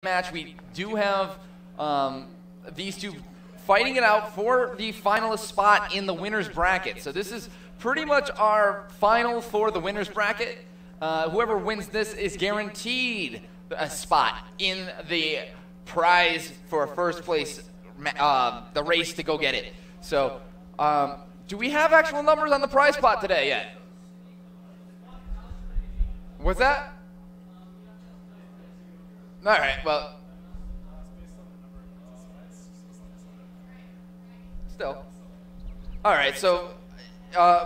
match. We do have these two fighting it out for the finalist spot in the winner's bracket. So this is pretty much our final for the winner's bracket. Whoever wins this is guaranteed a spot in the prize for first place, the race to go get it. So do we have actual numbers on the prize pot today yet? What's that? All right, well, still. All right, so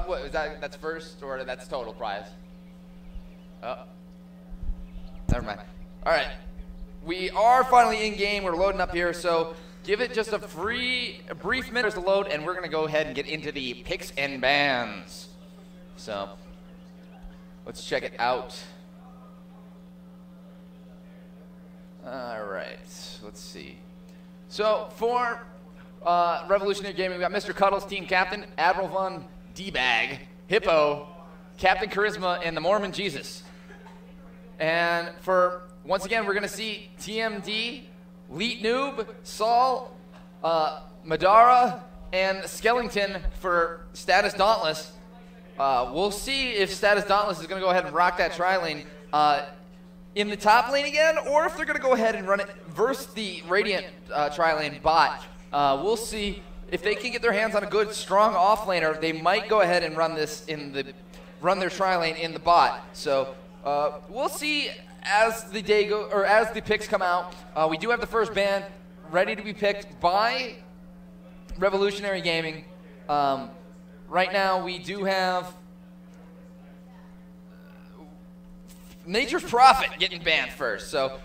what is that? That's first, or that's total prize? Oh, never mind. All right, we are finally in game. We're loading up here, so give it just a brief minute to load, and we're gonna go ahead and get into the picks and bans. So let's check it out. All right, let's see. So for Revolutionary Gaming, we got Mr. Cuddles, team captain, Admiral Von D-Bag, Hippo, Captain Charisma, and the Mormon Jesus. And for, once again, we're going to see TMD, Leet Noob, Saul, Madara, and Skellington for Status Dauntless. We'll see if Status Dauntless is going to go ahead and rock that tri-lane in the top lane again, or if they're going to go ahead and run it versus the Radiant tri-lane bot. We'll see if they can get their hands on a good, strong off-laner. They might go ahead and run this in run their tri-lane in the bot. So we'll see as the day or as the picks come out. We do have the first ban ready to be picked by Revolutionary Gaming. Right now, we do have Nature's Prophet getting banned first. So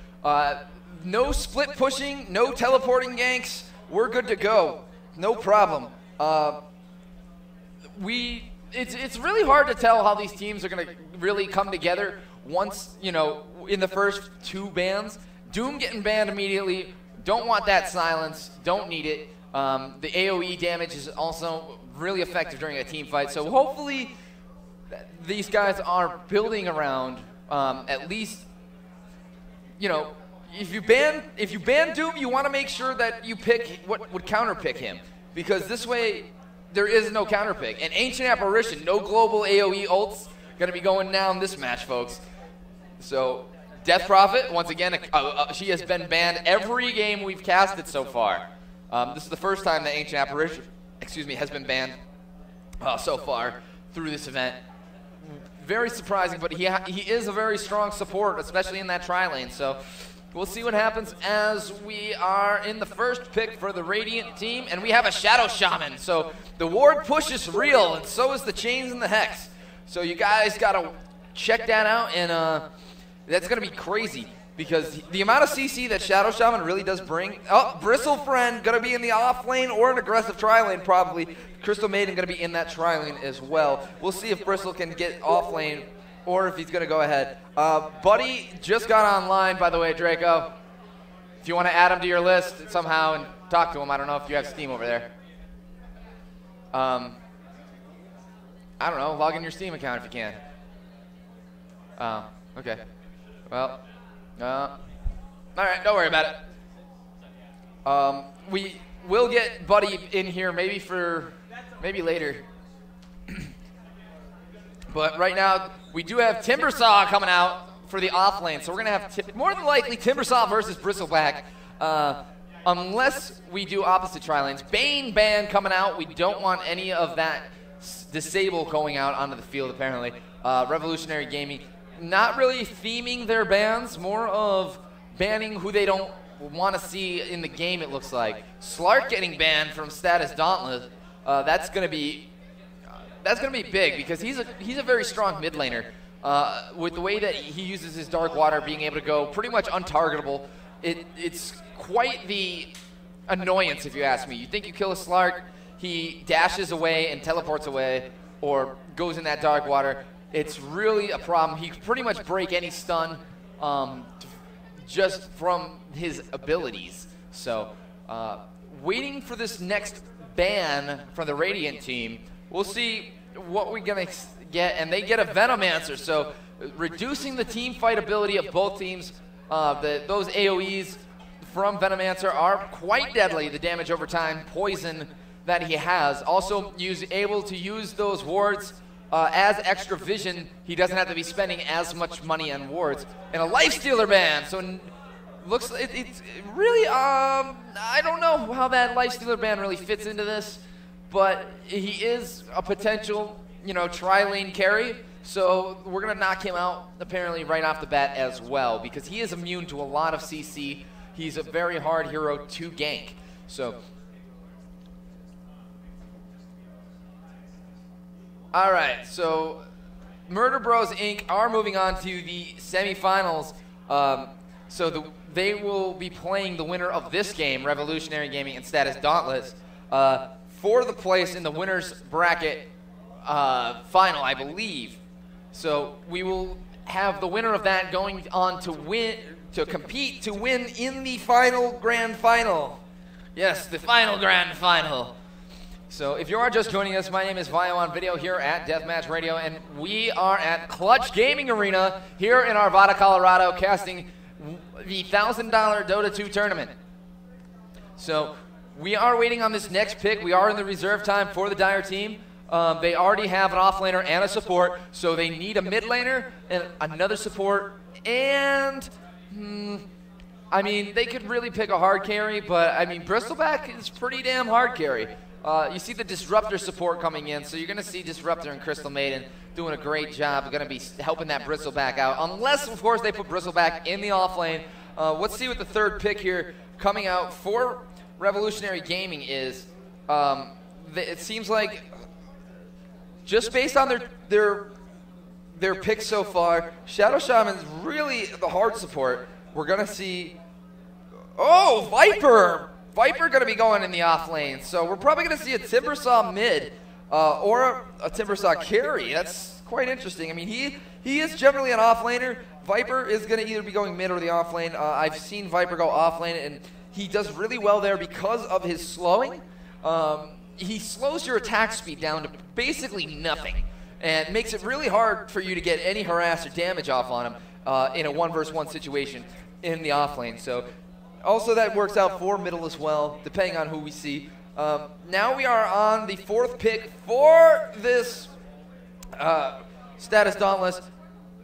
no split pushing, no teleporting ganks. We're good to go. No problem. It's really hard to tell how these teams are going to really come together once, you know, in the first two bans. Doom getting banned immediately. Don't want that silence. Don't need it. The AoE damage is also really effective during a team fight. So hopefully these guys are building around at least, you know, if you ban Doom, you want to make sure that you pick what would counter pick him, because this way there is no counter pick. And Ancient Apparition, no global AoE ults, gonna be going down this match, folks. So Death Prophet, once again, she has been banned every game we've casted so far. This is the first time that Ancient Apparition, has been banned so far through this event. Very surprising, but he is a very strong support, especially in that tri-lane. So we'll see what happens as we are in the first pick for the Radiant team, and we have a Shadow Shaman. So the ward push is real, and so is the chains and the hex. So you guys gotta check that out, and that's gonna be crazy, because the amount of CC that Shadow Shaman really does bring. Oh, Bristle Friend gonna be in the off lane or an aggressive tri-lane probably. Crystal Maiden gonna be in that tri-lane as well. We'll see if Bristle can get off lane or if he's gonna go ahead. Buddy just got online, by the way, Draco. If you want to add him to your list somehow and talk to him, I don't know if you have Steam over there. I don't know, log in your Steam account if you can. Okay. Well, all right, don't worry about it. We will get Buddy in here maybe later. But right now, we do have Timbersaw coming out for the off lane. So we're going to have, more than likely, Timbersaw versus Bristleback. Unless we do opposite tri-lanes. Bane ban coming out. We don't want any of that disable going out onto the field, apparently. Revolutionary Gaming, not really theming their bans. More of banning who they don't want to see in the game, it looks like. Slark getting banned from Status Dauntless. That's going to be big, because he's a very strong mid laner. With the way that he uses his Dark Water, being able to go pretty much untargetable, it's quite the annoyance, if you ask me. You think you kill a Slark, he dashes away and teleports away, or goes in that Dark Water. It's really a problem. He can pretty much break any stun just from his abilities. So waiting for this next ban from the Radiant team. We'll see what we're going to get, and they get a Venomancer, so reducing the team fight ability of both teams Those AoEs from Venomancer are quite deadly, the damage over time, poison that he has. Also able to use those wards as extra vision. He doesn't have to be spending as much money on wards. And a Lifestealer ban, so it's really, I don't know how that Lifestealer ban really fits into this, but he is a potential, tri-lane carry. So we're going to knock him out, apparently, right off the bat as well, because he is immune to a lot of CC. He's a very hard hero to gank. So, all right, so Murder Bros Inc. are moving on to the semifinals. They will be playing the winner of this game, Revolutionary Gaming and Status Dauntless, for the place in the winner's bracket final, I believe. So we will have the winner of that going on to compete to win in the final grand final. Yes, the final grand final. So if you are just joining us, my name is Vio on video here at Deathmatch Radio, and we are at Clutch Gaming Arena here in Arvada, Colorado, casting the $1,000 Dota 2 tournament. So we are waiting on this next pick. We are in the reserve time for the Dire team. They already have an offlaner and a support, so they need a mid laner and another support. And, I mean, they could really pick a hard carry, but, I mean, Bristleback is pretty damn hard carry. You see the Disruptor support coming in, so you're going to see Disruptor and Crystal Maiden doing a great job. They're going to be helping that Bristleback out, unless, of course, they put Bristleback in the offlane. Let's see what the third pick here coming out for Revolutionary Gaming is. It seems like, just based on their picks so far, Shadow Shaman is really the hard support. We're going to see, oh, Viper! Viper going to be going in the off lane, so we're probably going to see a Timbersaw mid or a Timbersaw carry. That's quite interesting. I mean, he is generally an off laner. Viper is going to either be going mid or the off lane. I've seen Viper go off lane, and he does really well there because of his slowing. He slows your attack speed down to basically nothing, and makes it really hard for you to get any harass or damage off on him in a 1v1 situation in the off lane. So also that works out for middle as well, depending on who we see. Now we are on the fourth pick for this Status Dauntless,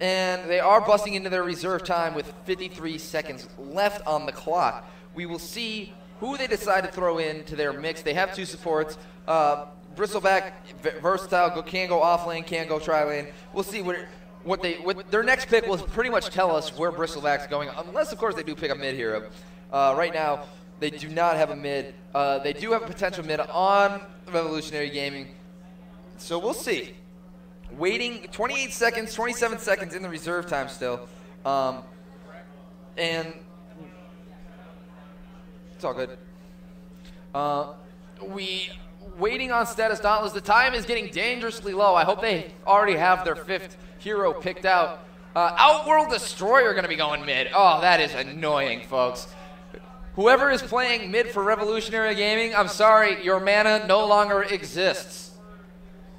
and they are busting into their reserve time with 53 seconds left on the clock. We will see who they decide to throw into their mix. They have two supports. Bristleback, versatile, can go off lane, can go tri lane. We'll see what their next pick will pretty much tell us where Bristleback's going, unless of course they do pick a mid hero. Right now, they do not have a mid. They do have a potential mid on Revolutionary Gaming, so we'll see. Waiting 28 seconds, 27 seconds in the reserve time still, and it's all good. Waiting on Status Dauntless. The time is getting dangerously low. I hope they already have their fifth hero picked out. Outworld Destroyer going to be going mid. Oh, that is annoying, folks. Whoever is playing mid for Revolutionary Gaming, I'm sorry, your mana no longer exists.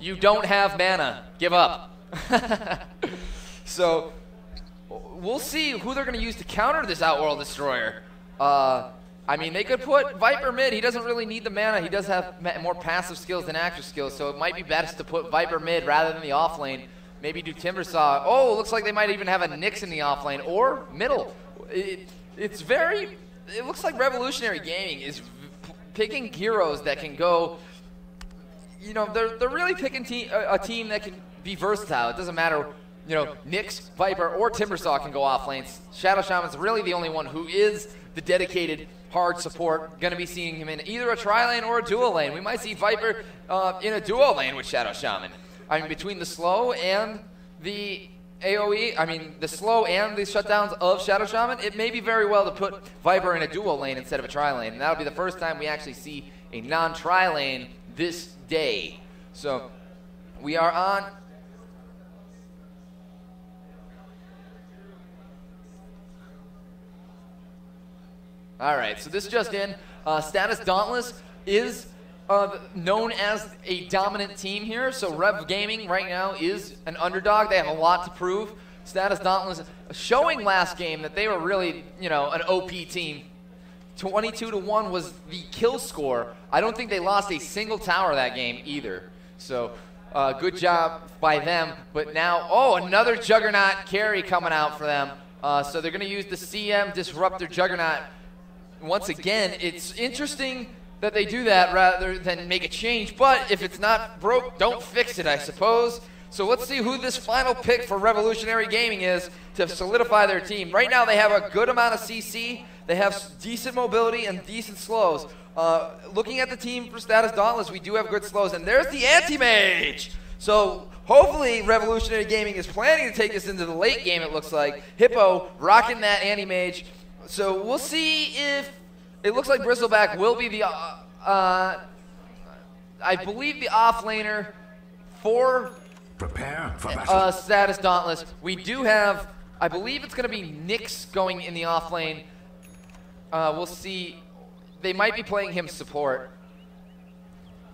You don't have mana. Give up. So, we'll see who they're going to use to counter this Outworld Destroyer. I mean, they could put Viper mid. He doesn't really need the mana. He does have more passive skills than active skills, so it might be best to put Viper mid rather than the off lane. Maybe do Timbersaw. Oh, looks like they might even have a Nyx in the off lane or middle. It looks like Revolutionary Gaming is picking heroes that can go, they're really picking a team that can be versatile. It doesn't matter, Nyx, Viper, or Timbersaw can go off lanes. Shadow Shaman's really the only one who is the dedicated hard support. Going to be seeing him in either a tri-lane or a dual lane. We might see Viper in a dual lane with Shadow Shaman. I mean, between the slow and the AoE, the slow and the shutdowns of Shadow Shaman, it may be very well to put Viper in a dual lane instead of a tri-lane. And that'll be the first time we actually see a non-tri-lane this day. So, we are on. Alright, so this just in. Status Dauntless is known as a dominant team here, so Rev Gaming right now is an underdog. They have a lot to prove Status Dauntless showing last game that they were really, you know, an OP team. 22-1 was the kill score. I don't think they lost a single tower that game either. So good job by them. But now, oh, another Juggernaut carry coming out for them. So they're going to use the CM Disruptor Juggernaut. Once again, it's interesting that they do that rather than make a change. But if it's not broke, don't fix it, I suppose. So let's see who this final pick for Revolutionary Gaming is to solidify their team. Right now they have a good amount of CC. They have decent mobility and decent slows. Looking at the team for Status Dauntless, we do have good slows. And there's the Anti-Mage. So hopefully Revolutionary Gaming is planning to take us into the late game, it looks like. Hippo rocking that Anti-Mage. So we'll see if it looks like Bristleback will be the, I believe, the off-laner for prepare for battle. Status Dauntless. We do have, I believe it's going to be Nyx going in the off lane. We'll see. They might be playing him support.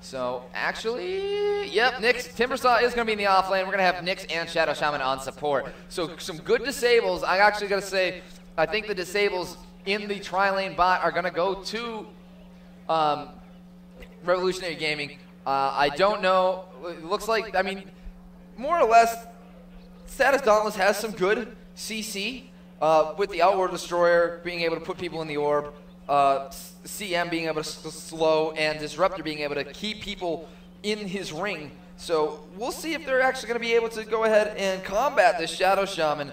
So, actually, yep, Nyx, Timbersaw is going to be in the off lane. We're going to have Nyx and Shadow Shaman on support. So, some good disables. I actually got to say, I think the disables in the tri-lane bot are going to go to Revolutionary Gaming. I don't know. It looks like, I mean, more or less, Status Dauntless has some good CC with the Outward Destroyer being able to put people in the orb, CM being able to slow, and Disruptor being able to keep people in his ring. So we'll see if they're actually going to be able to go ahead and combat this Shadow Shaman.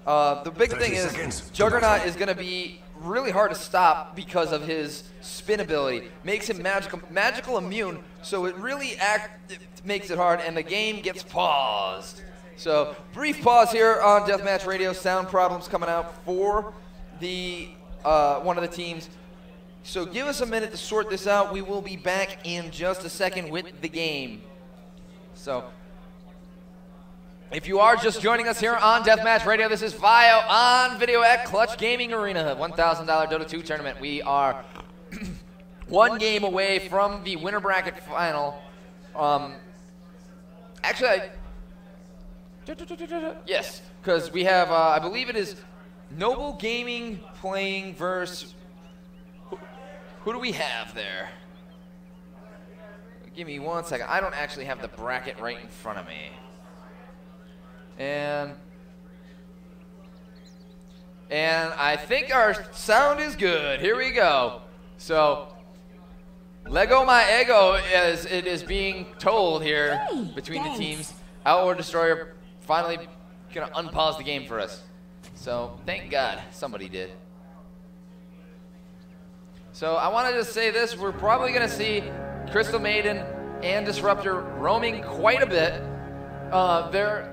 The big thing is Juggernaut is going to be really hard to stop because of his spin ability. Makes him magical immune, so it really makes it hard, and the game gets paused. So brief pause here on Deathmatch Radio. Sound problems coming out for the one of the teams. So give us a minute to sort this out. We will be back in just a second with the game. So if you are just joining us here on Deathmatch Radio, this is Vio on video at Clutch Gaming Arena, $1,000 Dota 2 tournament. We are one game away from the winner bracket final. Yes, because we have, I believe it is Noble Gaming playing versus, who do we have there? Give me 1 second. I don't actually have the bracket right in front of me. And I think our sound is good. Here we go. So, Lego my ego, as it is being told here between the teams. Outward Destroyer finally gonna unpause the game for us. So, thank God somebody did. So, I wanted to say this. We're probably gonna see Crystal Maiden and Disruptor roaming quite a bit.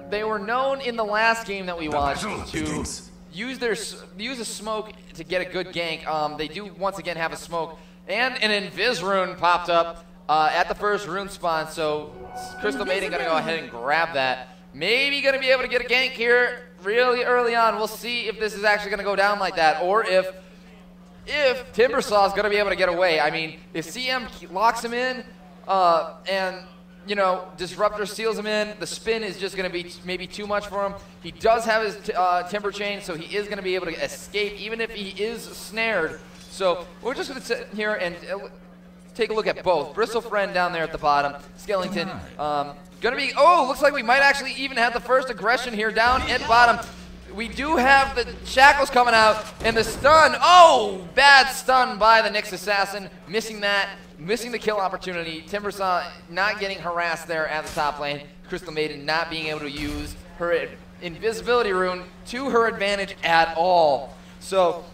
They were known in the last game that we watched to use a smoke to get a good gank. They do once again have a smoke, and an Invis rune popped up at the first rune spawn. So Crystal Maiden gonna go ahead and grab that. Maybe gonna be able to get a gank here really early on. We'll see if this is actually gonna go down like that, or if Timbersaw is gonna be able to get away. I mean, if CM locks him in, and you know, Disruptor seals him in, the spin is just going to be maybe too much for him. He does have his Timber Chain, so he is going to be able to escape, even if he is snared. So we're just going to sit here and take a look at both. Bristle Friend down there at the bottom, Skellington. Going to be, oh, looks like we might actually even have the first aggression here down at bottom. We do have the Shackles coming out, and the stun. Oh, bad stun by the Nyx Assassin, missing that. Missing the kill opportunity. Timbersaw not getting harassed there at the top lane. Crystal Maiden not being able to use her invisibility rune to her advantage at all. So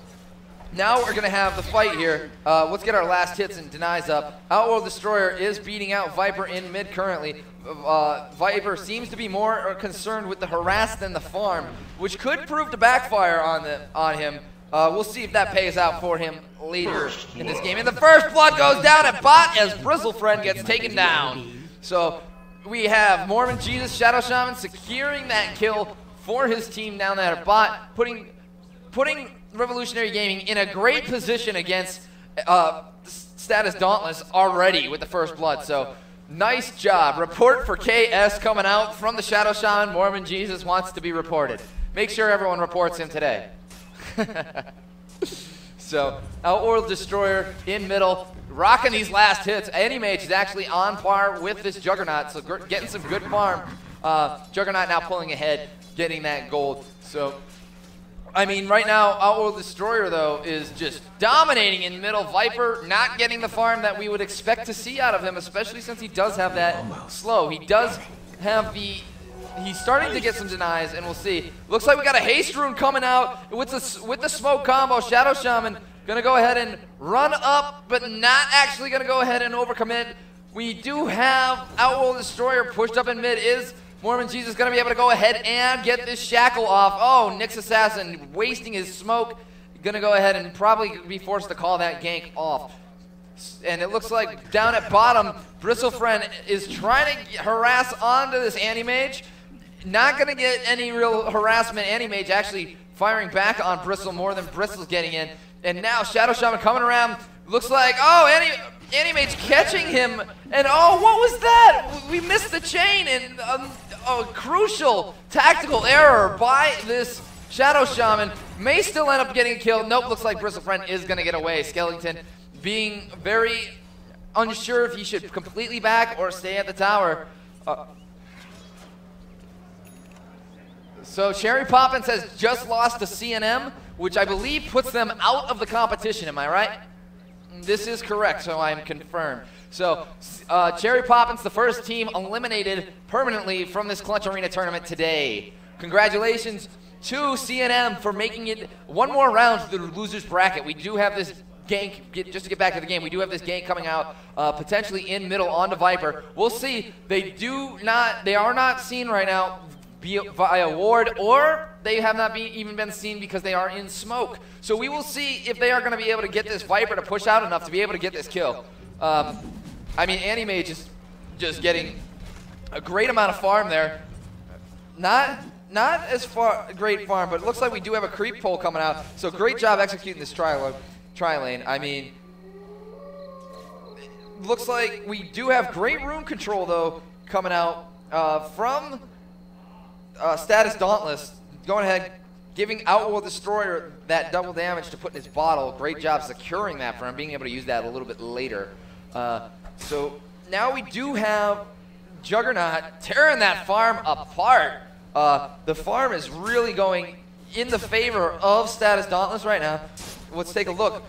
now we're going to have the fight here. Let's get our last hits and denies up. Outworld Destroyer is beating out Viper in mid currently. Viper seems to be more concerned with the harass than the farm, which could prove to backfire on him. We'll see if that pays out for him later in this game. And the first blood goes down at bot as Bristlefriend gets taken down. So we have Mormon Jesus, Shadow Shaman securing that kill for his team down there at bot, putting Revolutionary Gaming in a great position against Status Dauntless already with the first blood. So nice job. Report for KS coming out from the Shadow Shaman. Mormon Jesus wants to be reported. make sure everyone reports him today. So, Outworld Destroyer in middle, rocking these last hits. Anti-Mage is actually on par with this Juggernaut, so getting some good farm. Juggernaut now pulling ahead, getting that gold. So, I mean, right now, Outworld Destroyer, though, is just dominating in middle. Viper not getting the farm that we would expect to see out of him, especially since he does have that slow. He does have the... He's starting to get some denies, and we'll see. Looks like we got a haste rune coming out with the smoke combo. Shadow Shaman gonna go ahead and run up, but not actually gonna go ahead and overcommit. We do have Outworld Destroyer pushed up in mid. Is Mormon Jesus gonna be able to go ahead and get this shackle off? Oh, Nyx Assassin wasting his smoke. Gonna go ahead and probably be forced to call that gank off. And it looks like down at bottom, Bristlefriend is trying to harass onto this Anti-Mage. Not going to get any real harassment. Anti-Mage actually firing back on Bristle more than Bristle's getting in. And now Shadow Shaman coming around. Looks like, oh, Anti-Mage catching him. And oh, what was that? We missed the chain. And a crucial tactical error by this Shadow Shaman. May still end up getting killed. Nope, looks like Bristlefriend is going to get away. Skellington being very unsure if he should completely back or stay at the tower. So Cherry Poppins has just lost to CNM, which I believe puts them out of the competition. Am I right? This is correct, so I'm confirmed. So Cherry Poppins, the first team eliminated permanently from this Clutch Arena tournament today. Congratulations to CNM for making it one more round to the losers bracket. We do have this gank, just to get back to the game, we do have this gank coming out potentially in middle onto Viper. We'll see. They are not seen right now via ward, or they have not even been seen because they are in smoke. So we will see if they are going to be able to get this Viper to push out enough to be able to get this kill. I mean, Anti-Mage is just getting a great amount of farm there. Not as great farm, but it looks like we do have a creep pole coming out. So great job executing this tri lane. I mean, looks like we do have great rune control though coming out from Status Dauntless. Going ahead, giving Outworld Destroyer that double damage to put in his bottle. Great job securing that for him, being able to use that a little bit later. So now we do have Juggernaut tearing that farm apart. The farm is really going in the favor of Status Dauntless right now. Let's take a look,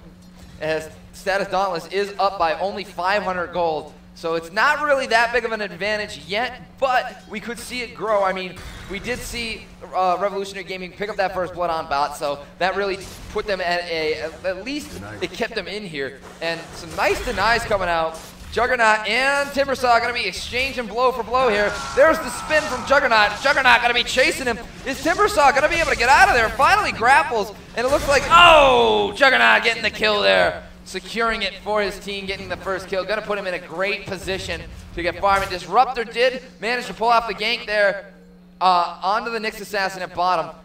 as Status Dauntless is up by only 500 gold. So it's not really that big of an advantage yet, but we could see it grow. I mean, we did see Revolutionary Gaming pick up that first blood on bot, so that really put them at least it kept them in here. And some nice denies coming out. Juggernaut and Timbersaw going to be exchanging blow for blow here. There's the spin from Juggernaut. Juggernaut going to be chasing him. Is Timbersaw going to be able to get out of there? Finally grapples, and it looks like, oh, Juggernaut getting the kill there. Securing it for his team, getting the first kill. Going to put him in a great position to get farm. And Disruptor did manage to pull off the gank there onto the Nyx Assassin at bottom.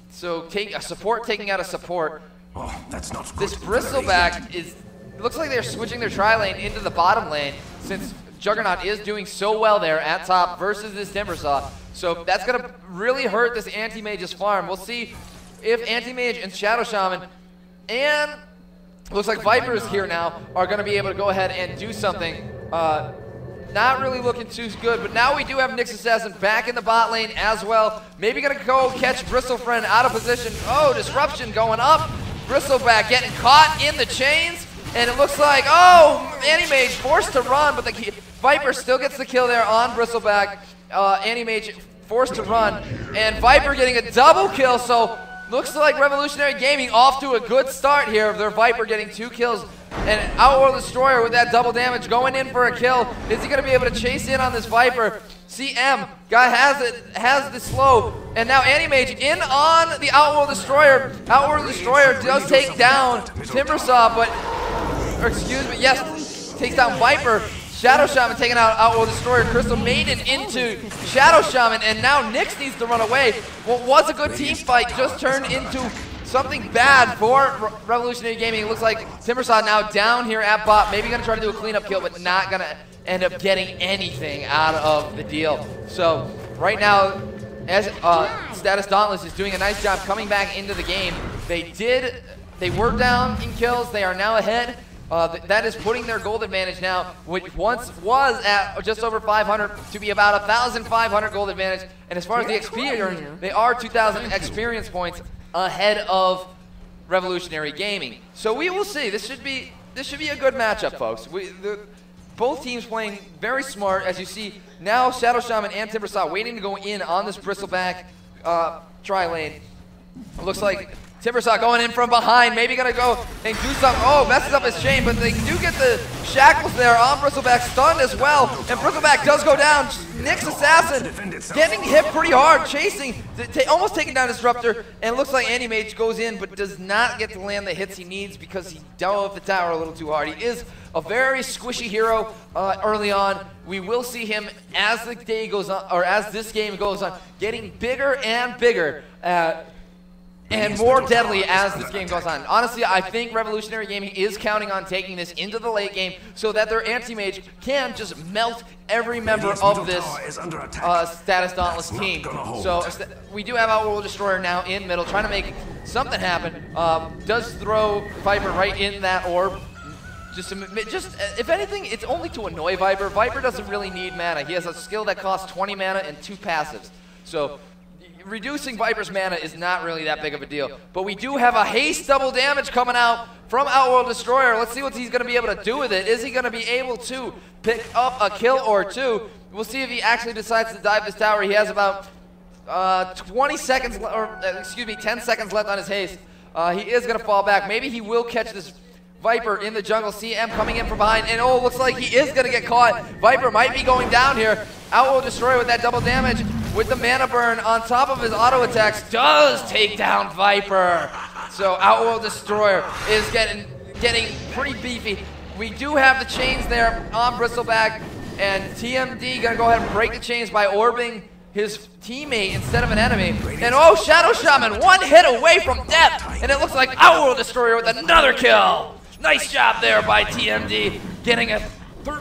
So a support taking out a support. Oh, that's not good. This Bristleback is... It looks like they're switching their tri-lane into the bottom lane since Juggernaut is doing so well there at top versus this Timbersaw. So that's going to really hurt this Anti-Mage's farm. We'll see if Anti-Mage and Shadow Shaman and looks like Viper is here now are going to be able to go ahead and do something. Not really looking too good, but now we do have Nyx Assassin back in the bot lane as well. Maybe going to go catch Bristlefriend out of position. Oh, Disruption going up. Bristleback getting caught in the chains. And it looks like, oh, Anti-Mage forced to run, but the Viper still gets the kill there on Bristleback. Anti-Mage forced to run, and Viper getting a double kill, so looks like Revolutionary Gaming off to a good start here. Their Viper getting 2 kills, and Outworld Destroyer with that double damage going in for a kill. Is he going to be able to chase in on this Viper? CM guy has the slow, and now Anti-Mage in on the Outworld Destroyer. Outworld Destroyer does take down Timbersaw, but... Or excuse me, yes, takes down Viper. Shadow Shaman taking out Outworld Destroyer. Crystal Maiden into Shadow Shaman, and now Nyx needs to run away. What was a good team fight just turned into something bad for Revolutionary Gaming. It looks like Timbersaw now down here at bot. Maybe going to try to do a cleanup kill, but not going to end up getting anything out of the deal. So right now, as Status Dauntless is doing a nice job coming back into the game. They were down in kills. They are now ahead. That is putting their gold advantage now, which once was at just over 500 to be about 1,500 gold advantage. And as far as the XP earned, they are 2,000 experience points ahead of Revolutionary Gaming. So we will see. This should be a good matchup, folks. Both teams playing very smart, as you see now. Shadow Shaman and Timbersaw waiting to go in on this Bristleback tri-lane. Looks like Timbersaw going in from behind, maybe gonna go and do something. Oh, messes up his chain, but they do get the shackles there on Bristleback, stunned as well. And Bristleback does go down. Nick's assassin getting hit pretty hard, chasing, almost taking down Disruptor. And it looks like Anti-Mage goes in, but does not get to land the hits he needs because he dove the tower a little too hard. He is a very squishy hero early on. We will see him as the day goes on, or as this game goes on, getting bigger and bigger. And more deadly as this game goes on. Honestly, I think Revolutionary Gaming is counting on taking this into the late game so that their anti-mage can just melt every member of this Status Dauntless team. So we do have Outworld Destroyer now in middle, trying to make something happen. Does throw Viper right in that orb. Just if anything, it's only to annoy Viper. Viper doesn't really need mana. He has a skill that costs 20 mana and 2 passives. So reducing Viper's mana is not really that big of a deal. But we do have a haste double damage coming out from Outworld Destroyer. Let's see what he's going to be able to do with it. Is he going to be able to pick up a kill or two? We'll see if he actually decides to dive this tower. He has about 10 seconds left on his haste. He is going to fall back. Maybe he will catch this Viper in the jungle. CM coming in from behind, and oh, looks like he is going to get caught. Viper might be going down here. Outworld Destroyer with that double damage, with the mana burn on top of his auto attacks, does take down Viper. So Outworld Destroyer is getting pretty beefy. We do have the chains there on Bristleback, and TMD gonna go ahead and break the chains by orbing his teammate instead of an enemy. And oh, Shadow Shaman, one hit away from death, and it looks like Outworld Destroyer with another kill. Nice job there by TMD, getting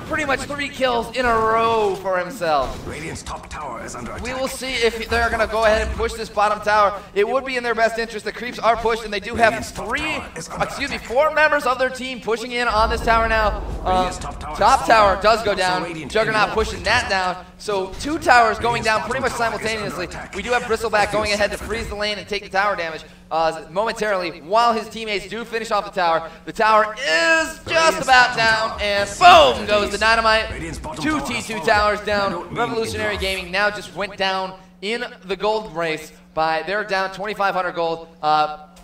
pretty much 3 kills in a row for himself. Radiant's top tower is under attack. We will see if they're going to go ahead and push this bottom tower. It would be in their best interest. The creeps are pushed, and they do have 4 members of their team pushing in on this tower now. Top tower does go down. Juggernaut pushing that down. So 2 towers going down pretty much simultaneously. We do have Bristleback going ahead to freeze the lane and take the tower damage momentarily while his teammates do finish off the tower. The tower is just about down, and boom goes the dynamite. 2 T2 towers down. Revolutionary Gaming now just went down in the gold race they're down 2,500 gold,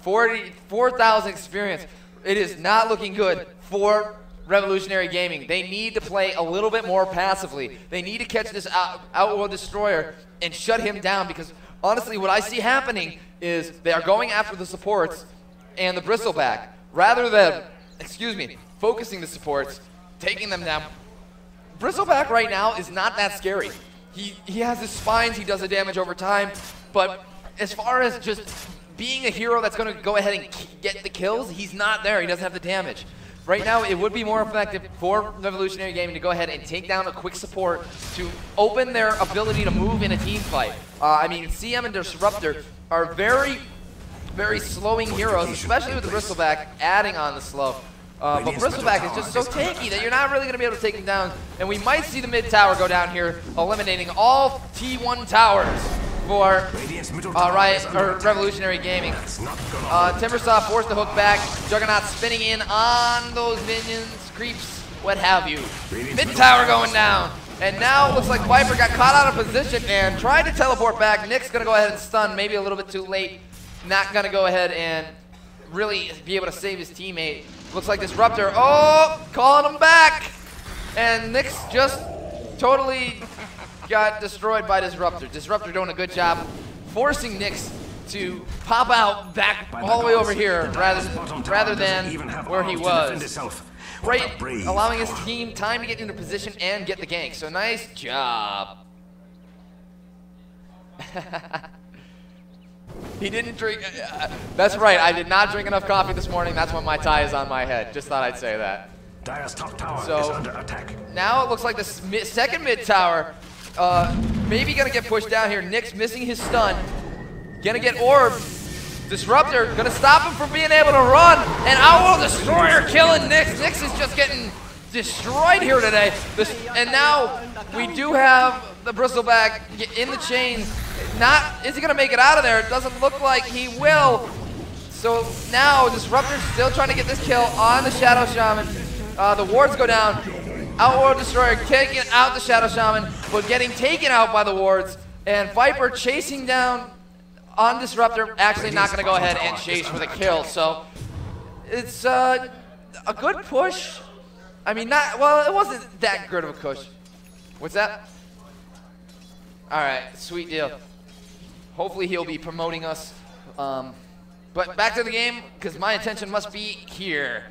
4,000 experience. It is not looking good for Revolutionary Gaming. They need to play a little bit more passively. They need to catch this Outworld Destroyer and shut him down, because honestly what I see happening is they are going after the supports and the Bristleback rather than, focusing the supports, taking them down. Bristleback right now is not that scary. He has his spines, he does the damage over time, but as far as just being a hero that's going to go ahead and get the kills, he's not there. He doesn't have the damage. Right now, it would be more effective for Revolutionary Gaming to go ahead and take down a quick support to open their ability to move in a team fight. I mean, CM and Disruptor are very, very slowing heroes, especially with the Bristleback adding on the slow. But Bristleback is just so tanky that you're not really going to be able to take him down. And we might see the mid tower go down here, eliminating all T1 towers for Revolutionary Gaming. Timbersaw forced the hook back. Juggernaut spinning in on those minions, creeps, what have you. Mid tower going down. And now it looks like Viper got caught out of position and tried to teleport back. Nick's going to go ahead and stun, maybe a little bit too late. Not going to go ahead and really be able to save his teammate. Looks like Disruptor, calling him back. And Nick's just totally got destroyed by Disruptor. Disruptor doing a good job forcing Nyx to pop out back all the way over here rather than where he was. Right, allowing his team time to get into position and get the gank. So nice job. He didn't drink. That's right, I did not drink enough coffee this morning. That's why my tie is on my head. Just thought I'd say that. Dire's top tower is under attack. Now it looks like the second mid tower maybe gonna get pushed down here. Nyx missing his stun. Gonna get Orb. Disruptor gonna stop him from being able to run. And Outworld Destroyer killing Nyx. Nyx is just getting destroyed here today. And now we do have the Bristleback in the chain. Is he gonna make it out of there? It doesn't look like he will. So now Disruptor's still trying to get this kill on the Shadow Shaman. The wards go down. Outworld Destroyer taking out the Shadow Shaman, but getting taken out by the wards. And Viper chasing down on Disruptor, actually not going to go ahead and chase for the kill. So it's a good push. I mean, it wasn't that good of a push. What's that? All right, sweet deal. Hopefully he'll be promoting us. But back to the game, because my attention must be here.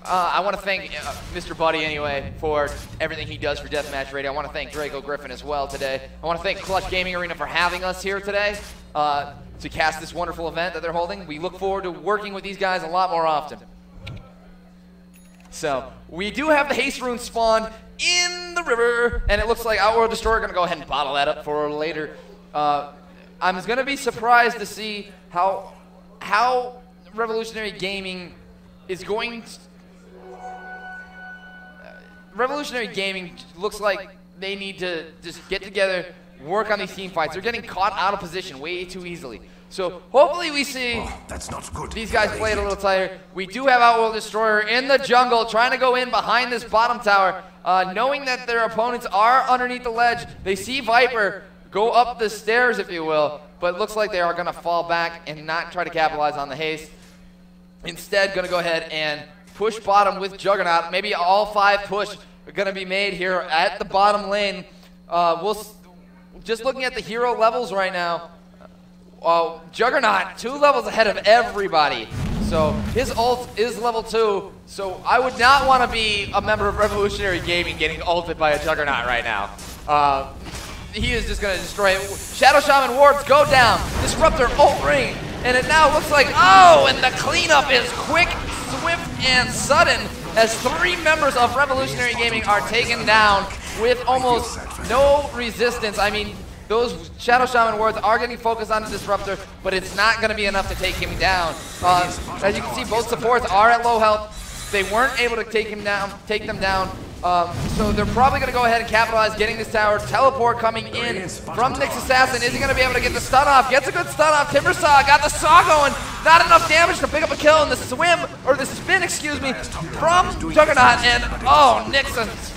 I want to thank Mr. Buddy anyway for everything he does for Deathmatch Radio. I want to thank Draco Griffin as well today. I want to thank Clutch Gaming Arena for having us here today to cast this wonderful event that they're holding. We look forward to working with these guys a lot more often. So we do have the Haste Rune spawned in the river, and it looks like Outworld Destroyer going to go ahead and bottle that up for later. I'm going to be surprised to see how Revolutionary Gaming is going to... Revolutionary Gaming looks like they need to just get together, work on these team fights. They're getting caught out of position way too easily. So hopefully we see that's not good. These guys play it a little tighter. We do have Outworld Destroyer in the jungle trying to go in behind this bottom tower, knowing that their opponents are underneath the ledge. They see Viper go up the stairs, if you will, but it looks like they are going to fall back and not try to capitalize on the haste. Instead, going to go ahead and push bottom with Juggernaut. Maybe all 5 push are going to be made here at the bottom lane. Just looking at the hero levels right now, Juggernaut 2 levels ahead of everybody. So his ult is level 2. So I would not want to be a member of Revolutionary Gaming getting ulted by a Juggernaut right now. He is just going to destroy it. Shadow Shaman wards go down. Disruptor ult ring. And it now looks like, and the cleanup is quick, swift, and sudden as 3 members of Revolutionary Gaming are taken down with almost no resistance. I mean, those Shadow Shaman wards are getting focused on the Disruptor, but it's not going to be enough to take him down. As you can see, both supports are at low health. They weren't able to take them down. So they're probably going to go ahead and capitalize, getting this tower. Teleport coming in from Nyx Assassin. Is he going to be able to get the stun off? Gets a good stun off. Timbersaw got the saw going. Not enough damage to pick up a kill in the spin, excuse me, from Juggernaut. And Nyx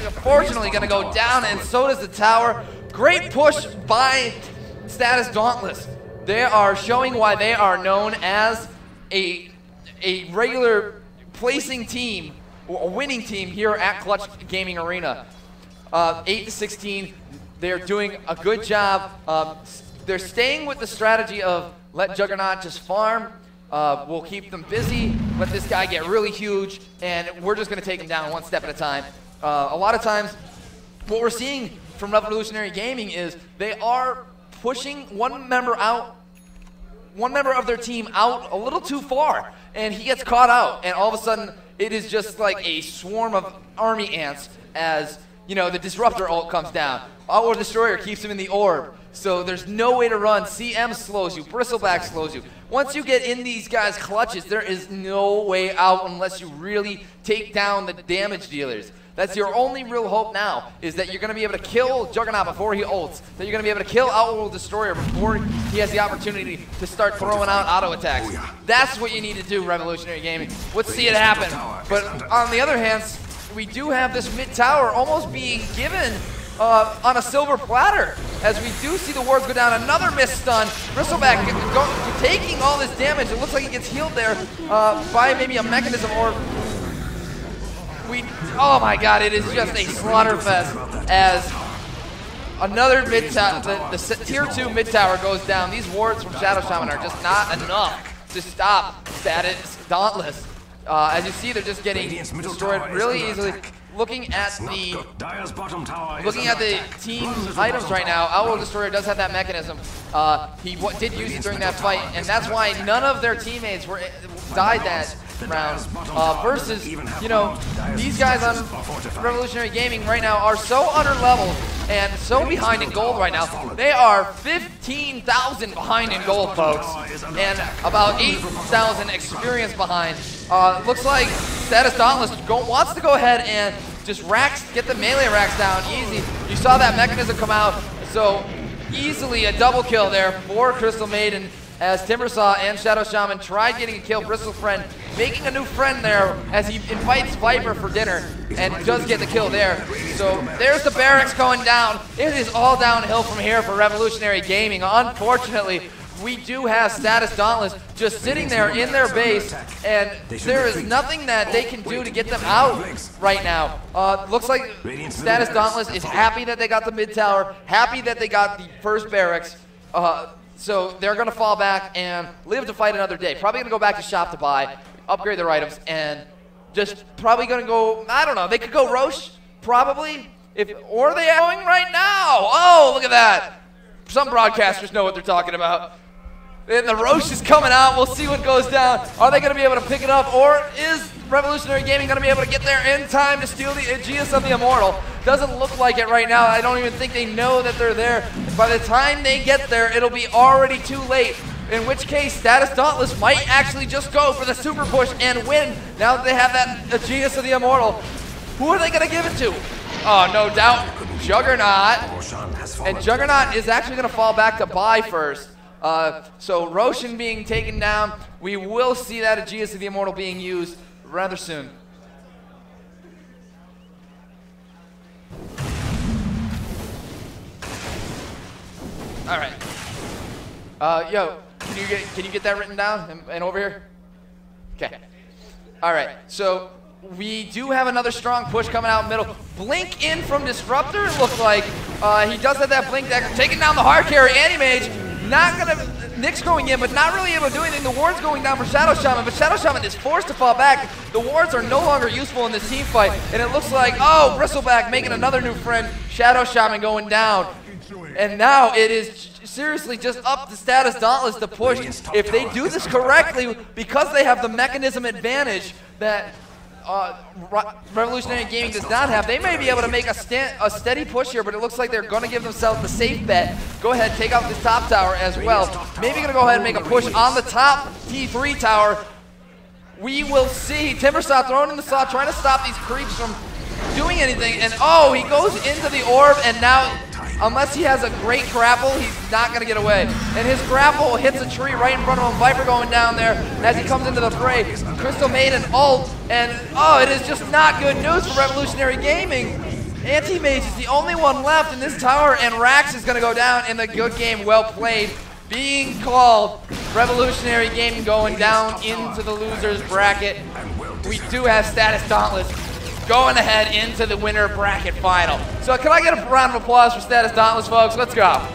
unfortunately going to go down, and so does the tower. Great push by Status Dauntless. They are showing why they are known as a regular placing team, a winning team here at Clutch Gaming Arena. 8-16, they're doing a good job. They're staying with the strategy of let Juggernaut just farm. We'll keep them busy, let this guy get really huge, and we're just going to take him down 1 step at a time. A lot of times, what we're seeing from Revolutionary Gaming is they are pushing one member of their team out a little too far, and he gets caught out, and all of a sudden, it is just like a swarm of army ants as, the Disruptor ult comes down. Outworld Destroyer keeps him in the orb, so there's no way to run. CM slows you, Bristleback slows you. Once you get in these guys' clutches, there is no way out unless you really take down the damage dealers. That's your only real hope now, is that you're going to be able to kill Juggernaut before he ults, that you're going to be able to kill Outworld Destroyer before he has the opportunity to start throwing out auto attacks. That's what you need to do, Revolutionary Gaming. Let's see it happen. But on the other hand, we do have this mid tower almost being given on a silver platter, as we do see the wards go down. Another missed stun. Bristleback taking all this damage. It looks like he gets healed there by maybe a mechanism or... Oh my god, it is just a slaughter fest as another mid tower, the tier 2 mid tower goes down. These wards from Shadow Shaman are just not enough to stop Status Dauntless. As you see, they're just getting destroyed really easily. Looking at the team items right now, Outworld Destroyer does have that mechanism. He did use it during that fight, and that's why none of their teammates were died that round versus, you know, these guys on Revolutionary Gaming right now are so underleveled and so behind in gold right now. They are 15,000 behind in gold, folks, and about 8,000 experience behind. Looks like Status Dauntless wants to go ahead and just get the melee racks down easy. You saw that mechanism come out, so easily a double kill there for Crystal Maiden as Timbersaw and Shadow Shaman tried getting a kill. Bristle's friend making a new friend there as he invites Viper for dinner and does get the kill there. So there's the barracks going down. It is all downhill from here for Revolutionary Gaming. Unfortunately, we do have Status Dauntless just sitting there in their base, and there is nothing that they can do to get them out right now. Looks like Status Dauntless is happy that they got the mid tower, happy that they got the first barracks. So they're going to fall back and live to fight another day. Probably going to go back to shop to buy, upgrade their items, and just probably going to go, I don't know, they could go Roche, probably, or they are going right now. Oh, look at that. Some broadcasters know what they're talking about. And the Roche is coming out. We'll see what goes down. Are they going to be able to pick it up, or is Revolutionary Gaming going to be able to get there in time to steal the Aegis of the Immortal? Doesn't look like it right now. I don't even think they know that they're there. By the time they get there, it'll be already too late. In which case, Status Dauntless might actually just go for the super push and win now that they have that Aegis of the Immortal. Who are they going to give it to? Oh, no doubt, Juggernaut. And Juggernaut is actually going to fall back to buy first. So Roshan being taken down, we will see that Aegis of the Immortal being used rather soon. All right. Yo, can you get that written down and over here? Okay. All right. So we do have another strong push coming out middle. Blink in from Disruptor, it looked like. He does have that blink dagger, taking down the hard carry Anti-Mage. Not gonna, Nick's going in, but not really able to do anything. The ward's going down for Shadow Shaman, but Shadow Shaman is forced to fall back. The wards are no longer useful in this team fight, and it looks like, oh, Bristleback making another new friend. Shadow Shaman going down. And now it is seriously just up to Status Dauntless to push. If they do this correctly, because they have the mechanism advantage that Revolutionary Gaming does not have, they may be able to make a steady push here, but it looks like they're going to give themselves the safe bet. Go ahead, take out this top tower as well. Maybe going to go ahead and make a push on the top T3 tower. We will see. Timbersaw throwing in the saw, trying to stop these creeps from doing anything. And oh, he goes into the orb, and now, unless he has a great grapple, he's not going to get away. And his grapple hits a tree right in front of him. Viper going down there as he comes into the fray. Crystal Maiden ult, and oh, it is just not good news for Revolutionary Gaming. Anti-Mage is the only one left in this tower, and Rax is going to go down in the good game. Well played. Being called. Revolutionary Gaming going down into the losers bracket. We do have Status Dauntless going ahead into the winner bracket final. So can I get a round of applause for Status Dauntless, folks? Let's go.